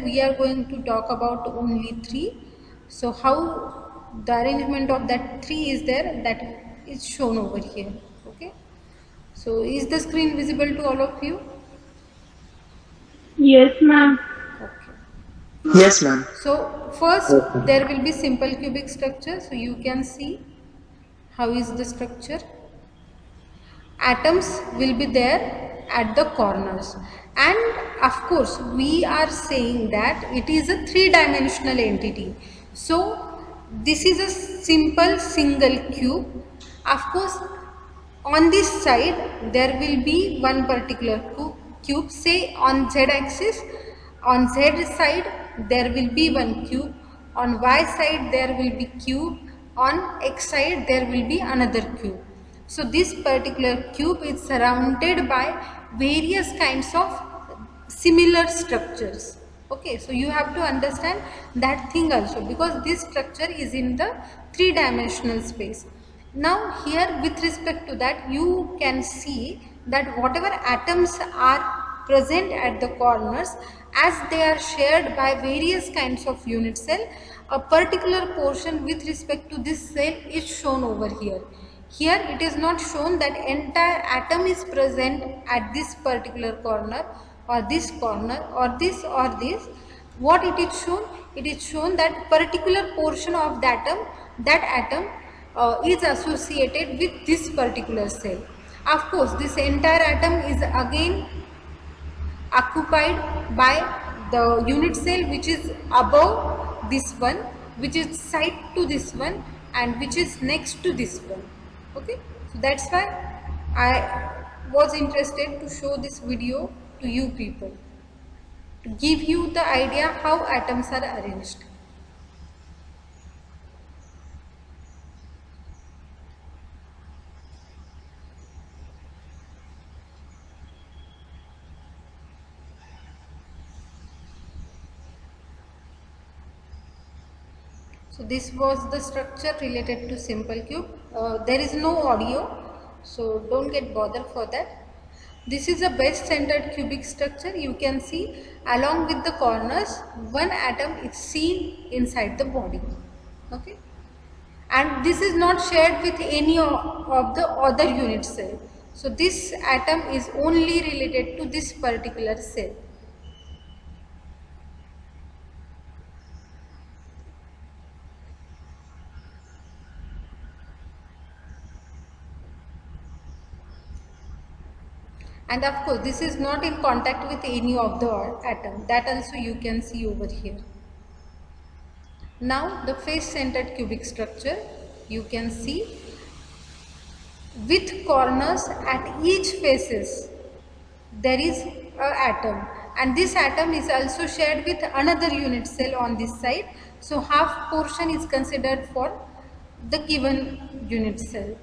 we are going to talk about only 3. So how the arrangement of that 3 is there, that is shown over here. Okay, so is the screen visible to all of you? Yes, ma'am. Okay. Yes, ma'am. So first Yes, ma'am. there will be simple cubic structure. So you can see how is the structure. Atoms will be there at the corners, and of course we are saying that it is a 3-dimensional entity. So this is a simple single cube. Of course on this side there will be one particular cube, say on z axis. On z side there will be one cube, on y side there will be cube, on x side there will be another cube. So this particular cube is surrounded by various kinds of similar structures. Okay, so you have to understand that thing also, because this structure is in the 3-dimensional space. Now here with respect to that, you can see that whatever atoms are present at the corners, as they are shared by various kinds of unit cell, a particular portion with respect to this cell is shown over here. Here it is not shown that entire atom is present at this particular corner or this corner or this or this. What it is shown? It is shown that particular portion of the atom, that atom is associated with this particular cell. Of course, this entire atom is again occupied by the unit cell which is above this one, which is side to this one, and which is next to this one. Okay, so that's why I was interested to show this video to you people, to give you the idea how atoms are arranged. So this was the structure related to simple cube. There is no audio, so don't get bothered for that. This is a base centered cubic structure. You can see along with the corners, one atom is seen inside the body. Okay, and this is not shared with any of the other unit cell. So this atom is only related to this particular cell. And of course this is not in contact with any of the atom, that also you can see over here. Now the face centered cubic structure, you can see with corners at each faces there is a atom, and this atom is also shared with another unit cell on this side. So half portion is considered for the given unit cell.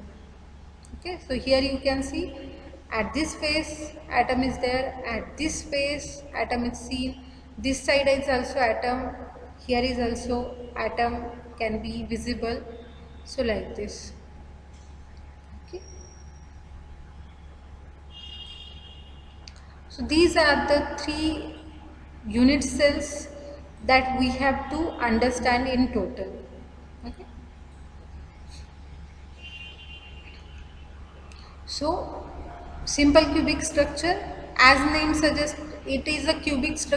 Okay, so here you can see at this face atom is there, at this face atom is seen, this side is also atom, here is also atom can be visible. So like this. Okay, so these are the 3 unit cells that we have to understand in total. Okay, so simple cubic structure, as name suggests, it is a cubic structure